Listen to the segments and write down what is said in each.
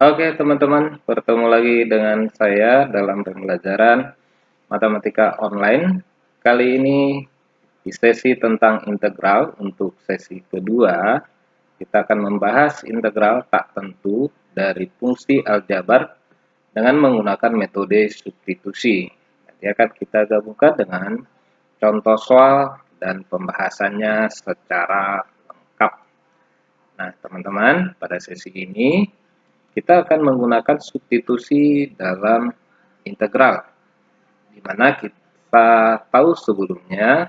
Oke teman-teman, bertemu lagi dengan saya dalam pembelajaran matematika online. Kali ini di sesi tentang integral untuk sesi kedua, kita akan membahas integral tak tentu dari fungsi aljabar dengan menggunakan metode substitusi. Nanti akan kita gabungkan dengan contoh soal dan pembahasannya secara lengkap. Nah teman-teman, pada sesi ini kita akan menggunakan substitusi dalam integral, di mana kita tahu sebelumnya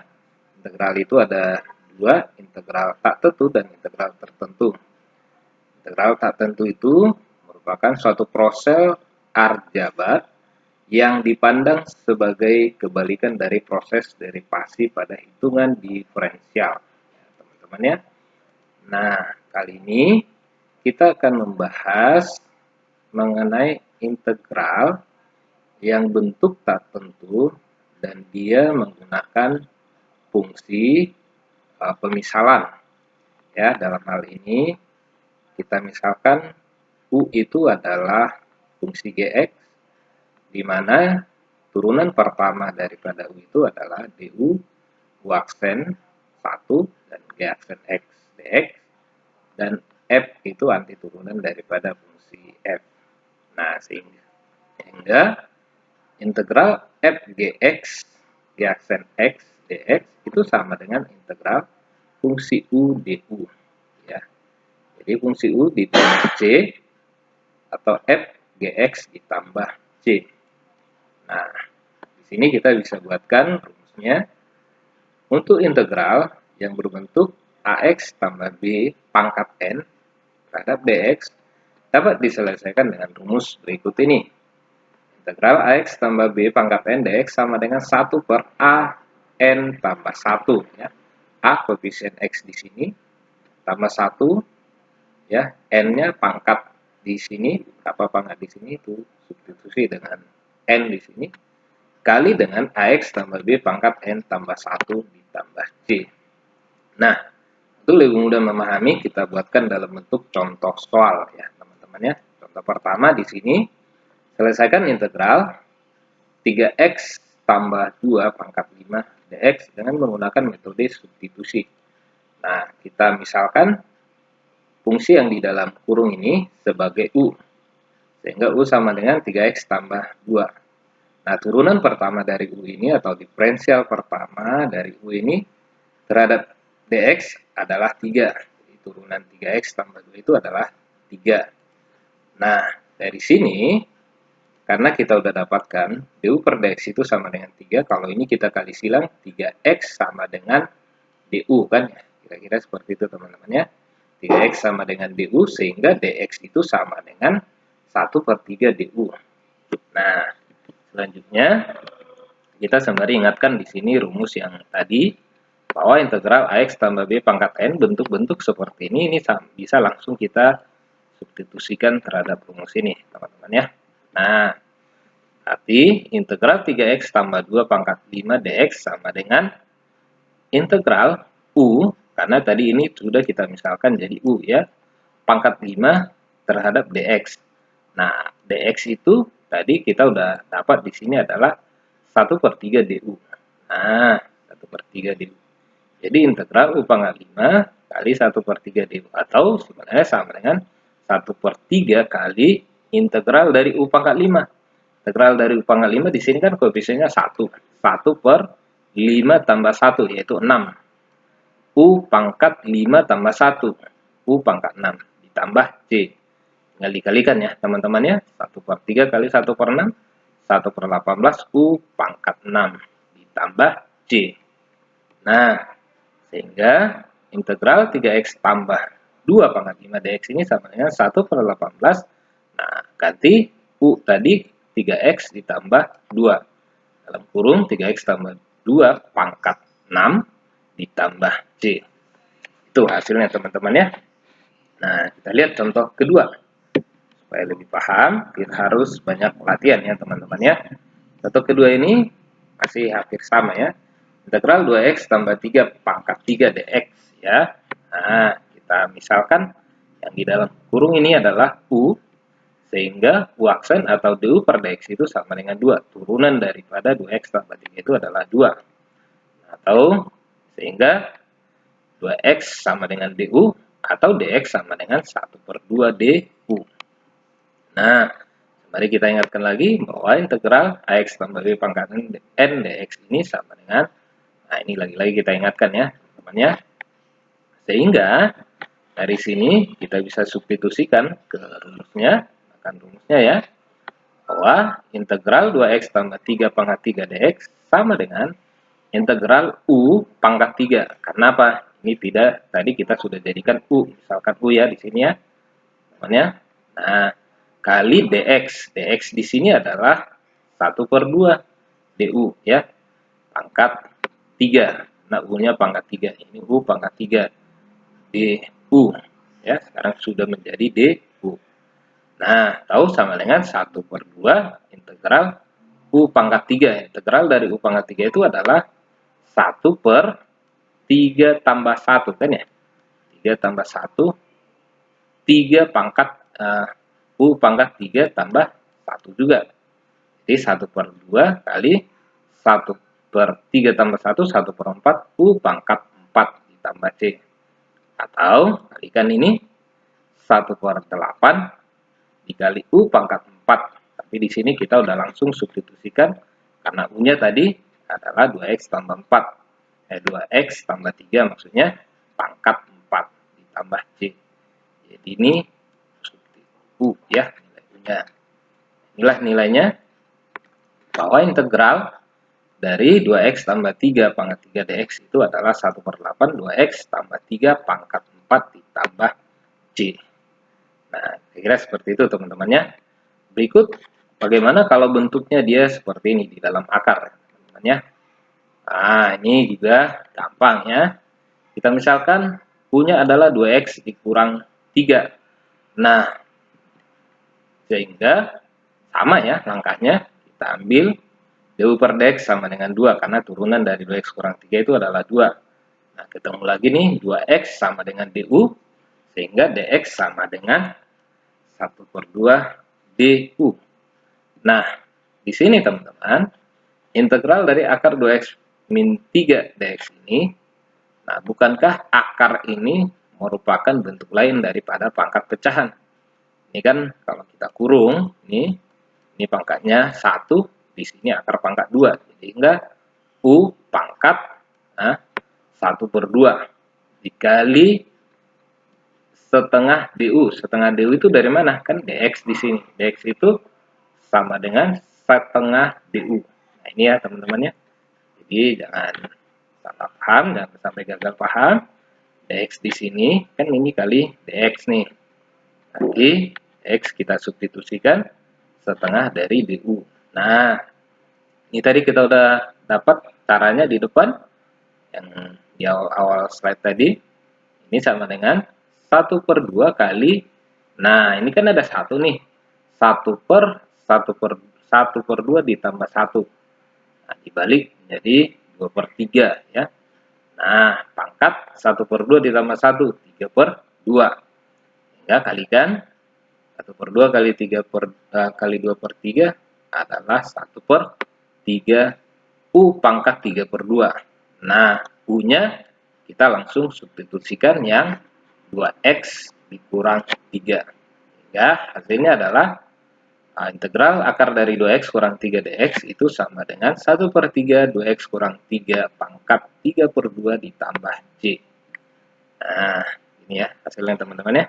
integral itu ada dua, integral tak tentu dan integral tertentu. Integral tak tentu itu merupakan suatu proses aljabar yang dipandang sebagai kebalikan dari proses derivasi pada hitungan diferensial. Teman-teman ya. Nah, kali ini kita akan membahas mengenai integral yang bentuk tak tentu dan dia menggunakan fungsi pemisalan. Ya, dalam hal ini kita misalkan U itu adalah fungsi Gx, di mana turunan pertama daripada U itu adalah du U aksen 1 dan G aksen X dx, dan F itu anti turunan daripada fungsi F. Nah, sehingga integral f gx G aksen X dx itu sama dengan integral fungsi U du. Ya. Jadi fungsi U ditambah C atau f gx ditambah C. Nah, di sini kita bisa buatkan rumusnya untuk integral yang berbentuk ax tambah b pangkat n terhadap dx dapat diselesaikan dengan rumus berikut ini. Integral ax tambah b pangkat n dx sama dengan 1 per a n tambah 1. Ya. A koefisien x di sini, tambah 1, ya, n-nya pangkat di sini, apa pangkat di sini itu substitusi dengan n di sini, kali dengan ax tambah b pangkat n tambah 1 ditambah c. Nah, untuk lebih mudah memahami, kita buatkan dalam bentuk contoh soal ya, teman-teman ya. Contoh pertama di sini, selesaikan integral 3x tambah 2 pangkat 5 dx dengan menggunakan metode substitusi. Nah, kita misalkan fungsi yang di dalam kurung ini sebagai U. Sehingga U sama dengan 3x tambah 2. Nah, turunan pertama dari U ini atau diferensial pertama dari U ini terhadap dx adalah 3. Jadi, turunan 3x tambah 2 itu adalah 3. Nah, dari sini, karena kita sudah dapatkan du per dx itu sama dengan 3, kalau ini kita kali silang 3x sama dengan du kan ya. Kira-kira seperti itu teman-teman ya. 3x sama dengan du sehingga dx itu sama dengan 1 per 3 du. Nah, selanjutnya kita sembari ingatkan di sini rumus yang tadi bahwa integral ax tambah b pangkat n bentuk-bentuk seperti ini bisa langsung kita substitusikan terhadap rumus ini, teman-teman ya. Nah, berarti integral 3x tambah 2 pangkat 5 dx sama dengan integral U, karena tadi ini sudah kita misalkan jadi U ya, pangkat 5 terhadap dx. Nah, dx itu tadi kita udah dapat di sini adalah 1 per 3 du. Nah, 1 per 3 du. Jadi integral U pangkat 5 kali 1 per 3 du. Atau sebenarnya sama dengan 1 per 3 kali integral dari U pangkat 5. Integral dari U pangkat 5 di sini kan koefisiennya 1. 1 per 5 tambah 1 yaitu 6. U pangkat 5 tambah 1. U pangkat 6 ditambah C. Tinggal dikalikan ya teman-teman ya. 1 per 3 kali 1 per 6. 1 per 18 U pangkat 6 ditambah C. Nah, sehingga integral 3x tambah 2 pangkat 5 dx ini sama dengan 1 per 18. Nah, ganti U tadi 3x ditambah 2. Dalam kurung 3x tambah 2 pangkat 6 ditambah C. Itu hasilnya teman-teman ya. Nah, kita lihat contoh kedua. Supaya lebih paham, kita harus banyak latihan ya teman-teman ya. Contoh kedua ini masih hampir sama ya. Integral 2x tambah 3 pangkat 3 dx ya. Nah, kita misalkan yang di dalam kurung ini adalah U Sehingga U aksen atau DU per DX itu sama dengan 2. Turunan daripada 2X tambah 3 itu adalah 2. Atau sehingga 2X sama dengan DU atau DX sama dengan 1/2 DU. Nah, mari kita ingatkan lagi bahwa integral AX tambah B pangkat N DX ini sama dengan, nah ini lagi-lagi kita ingatkan ya teman-teman ya. Sehingga dari sini kita bisa substitusikan ke rumusnya, akan rumusnya ya, bahwa integral 2X tambah 3 pangkat 3 DX sama dengan integral U pangkat 3. Karena apa? Ini tidak, tadi kita sudah jadikan U, misalkan U ya di sini ya, teman-teman ya. Nah, kali DX. DX di sini adalah 1/2 DU ya, pangkat 3. Nah, U-nya pangkat 3. Ini U pangkat 3. DU ya, sekarang sudah menjadi DU. Nah, tahu sama dengan 1/2 integral U pangkat 3. Integral dari U pangkat 3 itu adalah 1/3 tambah 1 kan ya. 3 tambah 1, 3 pangkat U pangkat 3 tambah 1 juga. Jadi 1/2 kali 1/3 tambah 1, 1/4 U pangkat 4 ditambah C. Atau kalikan ini 1/8 dikali U pangkat 4. Tapi di sini kita udah langsung substitusikan karena U-nya tadi adalah 2X tambah 4. 2X tambah 3 maksudnya pangkat 4 ditambah C. Jadi ini U ya nilainya. Inilah nilainya bahwa integral dari 2X tambah 3 pangkat 3 DX itu adalah 1/8 2X tambah 3 pangkat 4 ditambah C. Nah, kira-kira seperti itu teman-temannya. Berikut bagaimana kalau bentuknya dia seperti ini di dalam akar, teman-teman ya. Nah, ini juga gampang ya. Kita misalkan U-nya adalah 2X dikurang 3. Nah, sehingga sama ya langkahnya. Kita ambil DU per DX sama dengan 2, karena turunan dari 2X kurang 3 itu adalah 2. Nah, ketemu lagi nih, 2X sama dengan DU, sehingga DX sama dengan 1/2 DU. Nah, di sini teman-teman, integral dari akar 2X min 3 DX ini, nah bukankah akar ini merupakan bentuk lain daripada pangkat pecahan? Ini kan kalau kita kurung, ini pangkatnya 1, di sini akar pangkat 2. Sehingga U pangkat 1/2 dikali setengah DU. Setengah DU itu dari mana? Kan DX di sini. DX itu sama dengan setengah DU. Nah, ini ya teman-teman ya. Jadi jangan salah paham, jangan sampai gagal paham. DX di sini kan ini kali DX nih. Nanti DX kita substitusikan setengah dari DU. Nah, ini tadi kita udah dapat caranya di depan yang di awal slide tadi. Ini sama dengan 1/2 kali, nah ini kan ada 1 nih, 1/2 ditambah 1. Nah, dibalik menjadi 2/3 ya. Nah, pangkat 1/2 ditambah 1, 3/2. Hingga kalikan 1/2 kali 2/3 adalah 1/3 U pangkat 3/2. Nah, U-nya kita langsung substitusikan yang 2X dikurang 3. Hingga hasilnya adalah integral akar dari 2X kurang 3 DX itu sama dengan 1/3 2X kurang 3 pangkat 3/2 ditambah C. Nah, ini ya hasilnya teman-teman ya.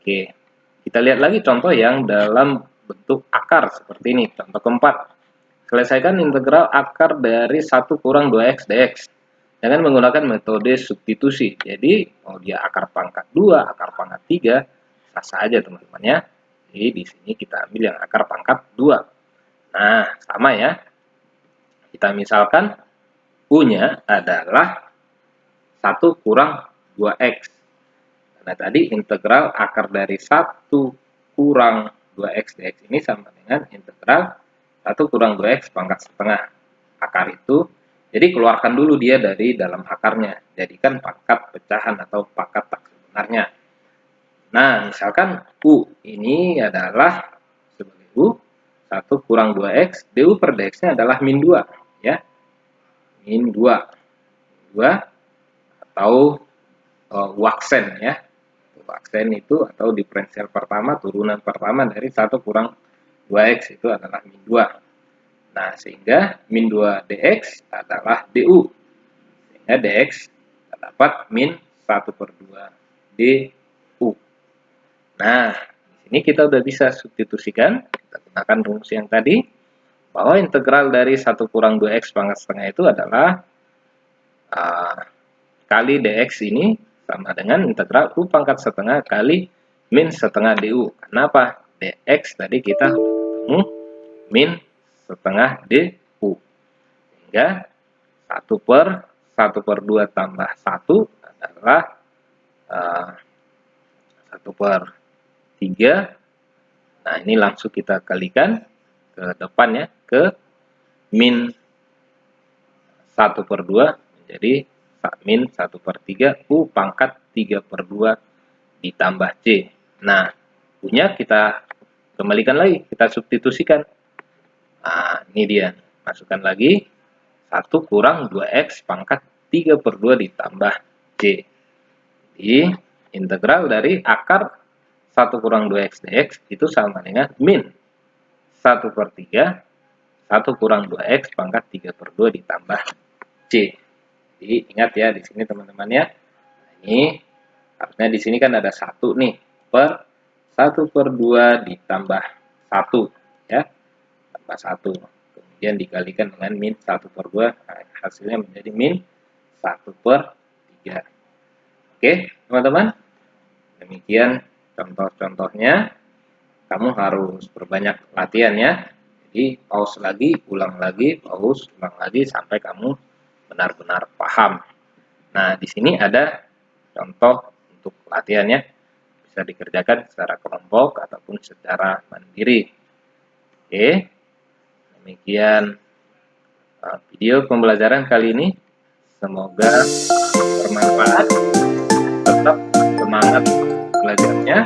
Oke, kita lihat lagi contoh yang dalam bentuk akar seperti ini. Contoh keempat. Selesaikan integral akar dari 1 kurang 2X dx dengan menggunakan metode substitusi. Jadi, mau dia akar pangkat 2, akar pangkat 3, sah saja teman-teman ya. Jadi, di sini kita ambil yang akar pangkat 2. Nah, sama ya. Kita misalkan U-nya adalah 1 kurang 2X. Nah, tadi integral akar dari 1 kurang 2X dx ini sama dengan integral 1 kurang 2X pangkat setengah. Akar itu, jadi keluarkan dulu dia dari dalam akarnya. Jadikan pangkat pecahan atau pangkat tak sebenarnya. Nah, misalkan U ini adalah DU, 1 kurang 2X, DU per DX-nya adalah min 2, ya. Min 2. 2 atau waksen, ya. Waksen itu atau diferensial pertama, turunan pertama dari 1 kurang 2X itu adalah min 2. Nah, sehingga min 2 DX adalah DU. Sehingga DX dapat min 1 per 2 DU. Nah, di sini kita udah bisa substitusikan. Kita gunakan rumus yang tadi, bahwa integral dari 1 kurang 2X pangkat setengah itu adalah kali DX ini sama dengan integral U pangkat setengah kali min setengah DU. Kenapa? DX tadi kita ketemu min setengah DU. Sehingga 1 per 2 tambah 1 adalah 1 per 3. Nah, ini langsung kita kalikan ke depannya, ke min 1 per 2 menjadi min 1 per 3 U pangkat 3 per 2 ditambah C. Nah, U-nya kita kembalikan lagi, kita substitusikan. Nah, ini dia. Masukkan lagi 1 kurang 2X pangkat 3 per 2 ditambah C. Jadi, integral dari akar 1 kurang 2X dx itu sama dengan min 1 per 3, 1 kurang 2X pangkat 3 per 2 ditambah C. Jadi ingat ya di sini teman-teman ya. Ini harusnya di sini kan ada 1 nih per 1 per 2 ditambah 1 ya. Tambah 1. Kemudian dikalikan dengan min 1 per 2. Nah, hasilnya menjadi min 1 per 3. Oke, teman-teman. Demikian contoh-contohnya. Kamu harus berbanyak latihan ya. Jadi pause lagi, ulang lagi, pause, ulang lagi sampai kamu benar-benar paham. Nah, di sini ada contoh untuk latihannya. Bisa dikerjakan secara kelompok ataupun secara mandiri. Oke, demikian video pembelajaran kali ini. Semoga bermanfaat. Tetap semangat belajarnya.